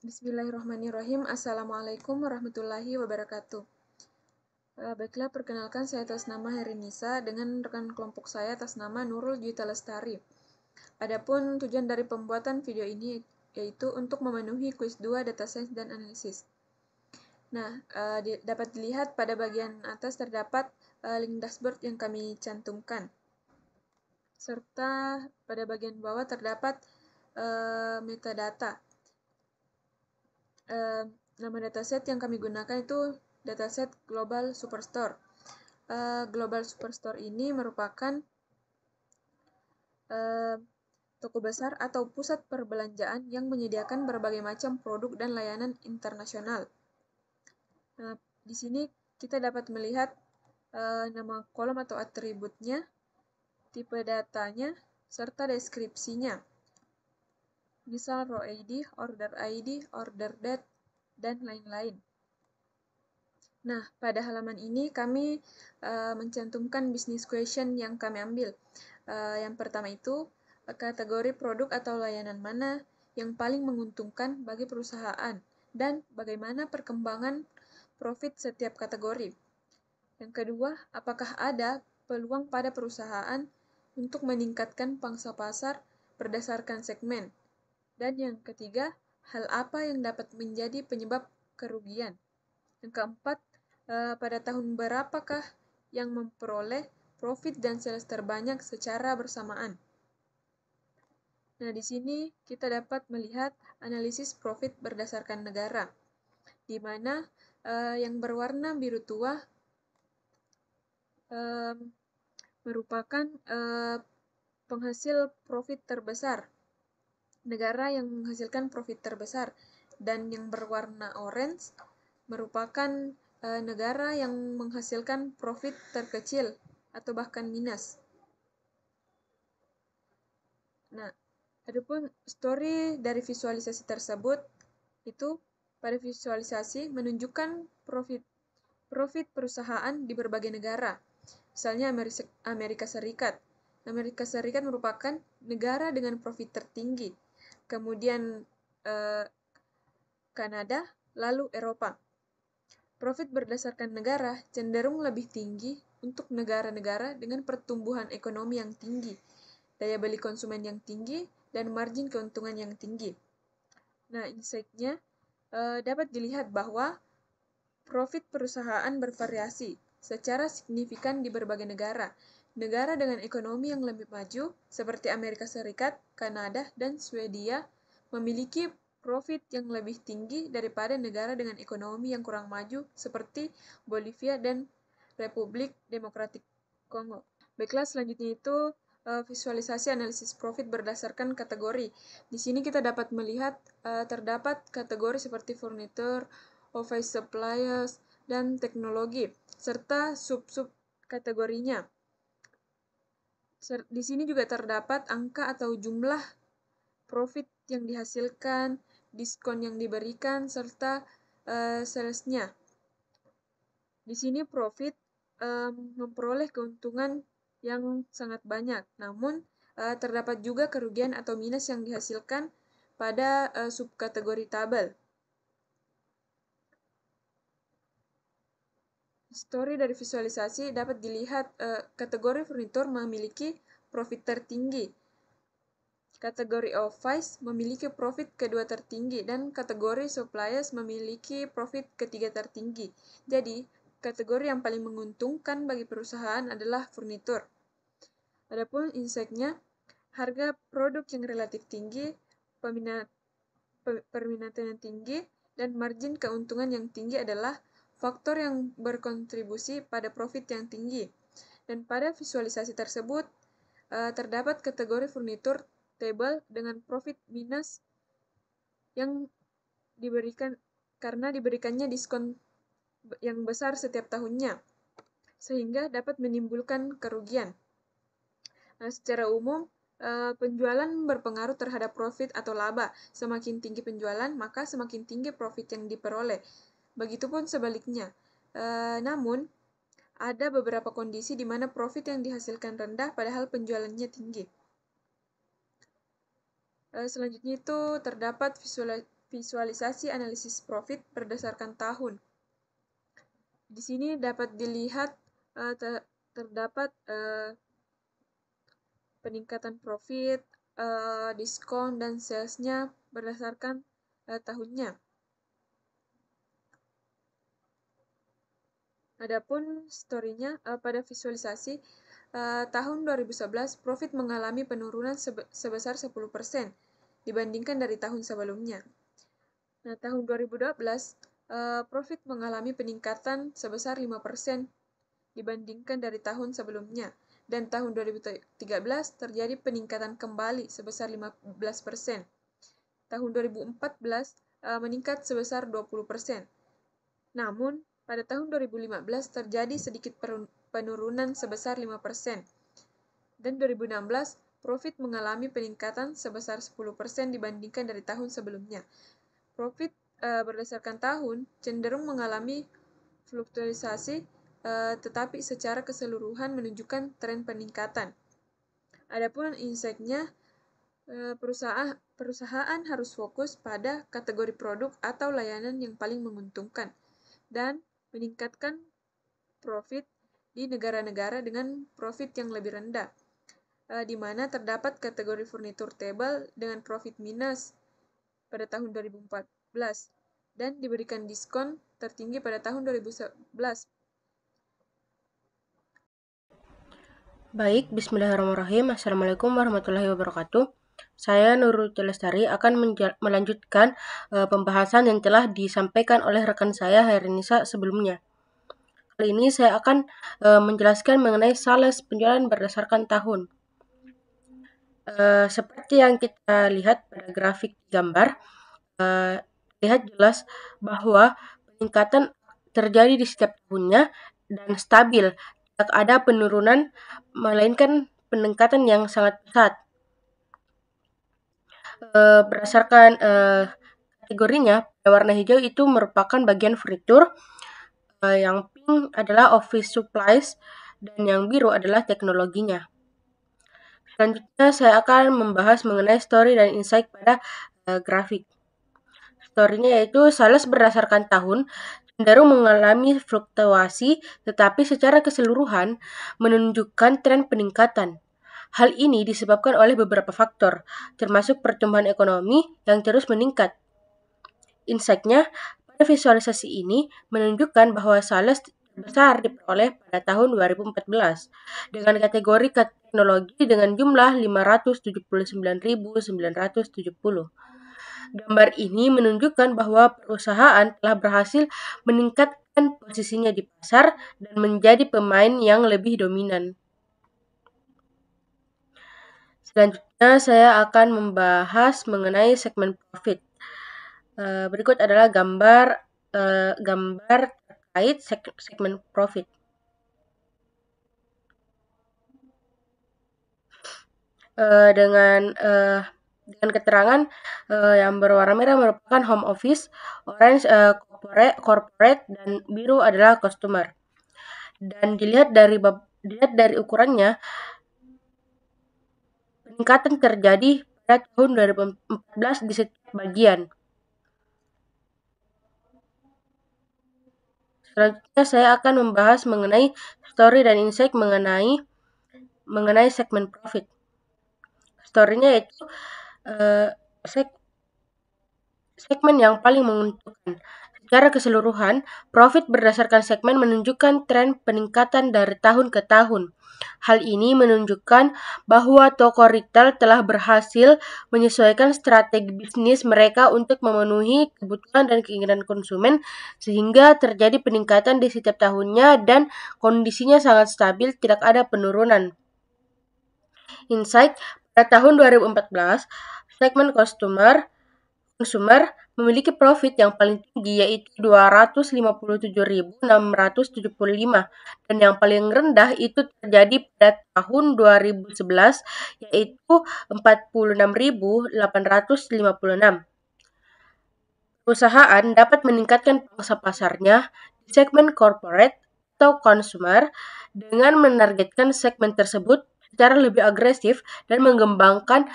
Bismillahirrahmanirrahim. Assalamualaikum warahmatullahi wabarakatuh. Baiklah, perkenalkan saya atas nama Herinisa dengan rekan kelompok saya atas nama Nurul Juwita Lestari. Adapun tujuan dari pembuatan video ini yaitu untuk memenuhi kuis 2 Data Science dan Analisis. Nah, dapat dilihat pada bagian atas terdapat link dashboard yang kami cantumkan. Serta pada bagian bawah terdapat metadata. Nama dataset yang kami gunakan itu dataset Global Superstore. Global Superstore ini merupakan toko besar atau pusat perbelanjaan yang menyediakan berbagai macam produk dan layanan internasional. Nah, di sini kita dapat melihat nama kolom atau atributnya, tipe datanya, serta deskripsinya. Misal row ID, order date, dan lain-lain. Nah, pada halaman ini kami mencantumkan business question yang kami ambil. Yang pertama itu, kategori produk atau layanan mana yang paling menguntungkan bagi perusahaan dan bagaimana perkembangan profit setiap kategori. Yang kedua, apakah ada peluang pada perusahaan untuk meningkatkan pangsa pasar berdasarkan segmen. Dan yang ketiga, hal apa yang dapat menjadi penyebab kerugian. Yang keempat, pada tahun berapakah yang memperoleh profit dan sales terbanyak secara bersamaan. Nah, di sini kita dapat melihat analisis profit berdasarkan negara, di mana yang berwarna biru tua merupakan penghasil profit terbesar, negara yang menghasilkan profit terbesar, dan yang berwarna orange merupakan negara yang menghasilkan profit terkecil atau bahkan minus. Nah, adapun story dari visualisasi tersebut itu pada visualisasi menunjukkan profit perusahaan di berbagai negara. Misalnya Amerika Serikat. Amerika Serikat merupakan negara dengan profit tertinggi. Kemudian Kanada, lalu Eropa. Profit berdasarkan negara cenderung lebih tinggi untuk negara-negara dengan pertumbuhan ekonomi yang tinggi, daya beli konsumen yang tinggi, dan margin keuntungan yang tinggi. Nah, insight-nya dapat dilihat bahwa profit perusahaan bervariasi secara signifikan di berbagai negara. Negara dengan ekonomi yang lebih maju, seperti Amerika Serikat, Kanada, dan Swedia, memiliki profit yang lebih tinggi daripada negara dengan ekonomi yang kurang maju, seperti Bolivia dan Republik Demokratik Kongo. Baiklah, selanjutnya itu visualisasi analisis profit berdasarkan kategori. Di sini kita dapat melihat terdapat kategori seperti furniture, office suppliers, dan teknologi, serta sub-sub kategorinya. Di sini juga terdapat angka atau jumlah profit yang dihasilkan, diskon yang diberikan, serta salesnya. Di sini profit memperoleh keuntungan yang sangat banyak, namun terdapat juga kerugian atau minus yang dihasilkan pada subkategori tabel. Story dari visualisasi dapat dilihat kategori furnitur memiliki profit tertinggi. Kategori office memiliki profit kedua tertinggi dan kategori suppliers memiliki profit ketiga tertinggi. Jadi, kategori yang paling menguntungkan bagi perusahaan adalah furnitur. Adapun insight-nya, harga produk yang relatif tinggi, permintaan yang tinggi, dan margin keuntungan yang tinggi adalah faktor yang berkontribusi pada profit yang tinggi. Dan pada visualisasi tersebut, terdapat kategori furnitur table dengan profit minus yang diberikan karena diberikannya diskon yang besar setiap tahunnya, sehingga dapat menimbulkan kerugian. Nah, secara umum, penjualan berpengaruh terhadap profit atau laba. Semakin tinggi penjualan, maka semakin tinggi profit yang diperoleh. Begitupun sebaliknya. Namun, ada beberapa kondisi di mana profit yang dihasilkan rendah padahal penjualannya tinggi. Selanjutnya itu terdapat visualisasi analisis profit berdasarkan tahun. Di sini dapat dilihat terdapat peningkatan profit, diskon, dan salesnya berdasarkan tahunnya. Adapun story-nya pada visualisasi tahun 2011 profit mengalami penurunan sebesar 10% dibandingkan dari tahun sebelumnya. Nah, tahun 2012 profit mengalami peningkatan sebesar 5% dibandingkan dari tahun sebelumnya. Dan tahun 2013 terjadi peningkatan kembali sebesar 15%. Tahun 2014 meningkat sebesar 20%. Namun, pada tahun 2015 terjadi sedikit penurunan sebesar 5%. Dan 2016 profit mengalami peningkatan sebesar 10% dibandingkan dari tahun sebelumnya. Profit berdasarkan tahun cenderung mengalami fluktuasi, tetapi secara keseluruhan menunjukkan tren peningkatan. Adapun insight-nya, perusahaan harus fokus pada kategori produk atau layanan yang paling menguntungkan dan meningkatkan profit di negara-negara dengan profit yang lebih rendah, di mana terdapat kategori furnitur table dengan profit minus pada tahun 2014 dan diberikan diskon tertinggi pada tahun 2011. Baik, bismillahirrahmanirrahim. Assalamualaikum warahmatullahi wabarakatuh. Saya Nurul Lestari akan melanjutkan pembahasan yang telah disampaikan oleh rekan saya Hairunisa sebelumnya. Kali ini saya akan menjelaskan mengenai sales penjualan berdasarkan tahun. Seperti yang kita lihat pada grafik gambar, lihat jelas bahwa peningkatan terjadi di setiap tahunnya dan stabil. Tidak ada penurunan, melainkan peningkatan yang sangat pesat. Berdasarkan kategorinya, warna hijau itu merupakan bagian furnitur, yang pink adalah office supplies, dan yang biru adalah teknologinya. Selanjutnya saya akan membahas mengenai story dan insight pada grafik. Story-nya yaitu sales berdasarkan tahun cenderung mengalami fluktuasi, tetapi secara keseluruhan menunjukkan tren peningkatan. Hal ini disebabkan oleh beberapa faktor, termasuk pertumbuhan ekonomi yang terus meningkat. Insight-nya, pada visualisasi ini menunjukkan bahwa sales besar diperoleh pada tahun 2014 dengan kategori teknologi dengan jumlah 579.970. Gambar ini menunjukkan bahwa perusahaan telah berhasil meningkatkan posisinya di pasar dan menjadi pemain yang lebih dominan. Selanjutnya saya akan membahas mengenai segmen profit. Berikut adalah gambar terkait segmen profit. Dengan keterangan yang berwarna merah merupakan home office, orange corporate, dan biru adalah customer. Dan dilihat dari ukurannya, peningkatan terjadi pada tahun 2014 di setiap bagian. Selanjutnya saya akan membahas mengenai story dan insight mengenai segmen profit. Story-nya yaitu segmen yang paling menguntungkan. Secara keseluruhan, profit berdasarkan segmen menunjukkan tren peningkatan dari tahun ke tahun. Hal ini menunjukkan bahwa toko retail telah berhasil menyesuaikan strategi bisnis mereka untuk memenuhi kebutuhan dan keinginan konsumen, sehingga terjadi peningkatan di setiap tahunnya dan kondisinya sangat stabil, tidak ada penurunan. Insight, pada tahun 2014, segmen consumer memiliki profit yang paling tinggi yaitu 257.675 dan yang paling rendah itu terjadi pada tahun 2011 yaitu 46.856. Perusahaan dapat meningkatkan pangsa pasarnya di segmen corporate atau consumer dengan menargetkan segmen tersebut secara lebih agresif dan mengembangkan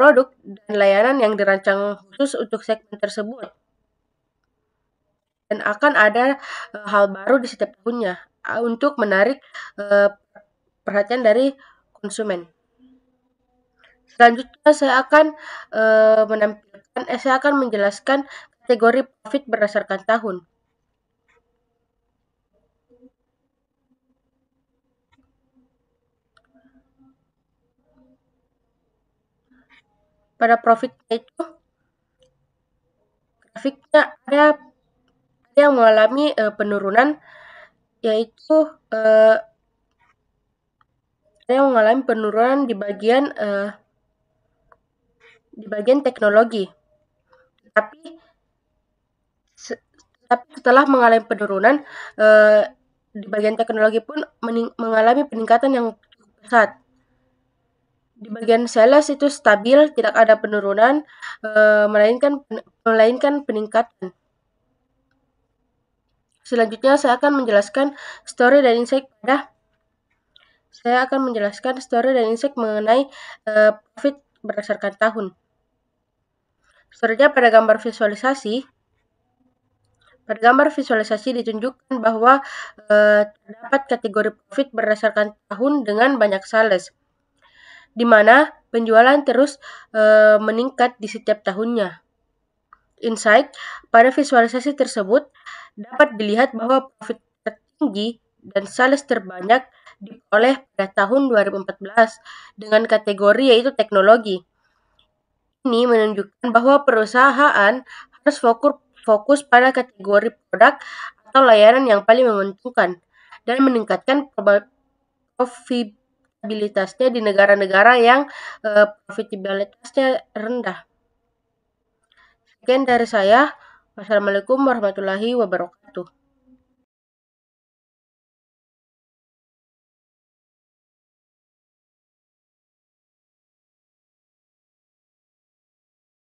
produk dan layanan yang dirancang khusus untuk segmen tersebut. Dan akan ada hal baru di setiap tahunnya untuk menarik perhatian dari konsumen. Selanjutnya saya akan menjelaskan kategori profit berdasarkan tahun. Pada profitnya itu, grafiknya ada yang mengalami penurunan, yaitu ada yang mengalami penurunan di bagian teknologi. Tapi setelah mengalami penurunan di bagian teknologi pun mengalami peningkatan yang pesat. Di bagian sales itu stabil, tidak ada penurunan, melainkan peningkatan. Selanjutnya saya akan menjelaskan story dan insight mengenai profit berdasarkan tahun. Selanjutnya pada gambar visualisasi ditunjukkan bahwa terdapat kategori profit berdasarkan tahun dengan banyak sales, di mana penjualan terus meningkat di setiap tahunnya. Insight pada visualisasi tersebut dapat dilihat bahwa profit tertinggi dan sales terbanyak diperoleh pada tahun 2014 dengan kategori yaitu teknologi. Ini menunjukkan bahwa perusahaan harus fokus pada kategori produk atau layanan yang paling menguntungkan dan meningkatkan profitabilitasnya di negara-negara yang profitabilitasnya rendah. Sekian dari saya. Wassalamualaikum warahmatullahi wabarakatuh.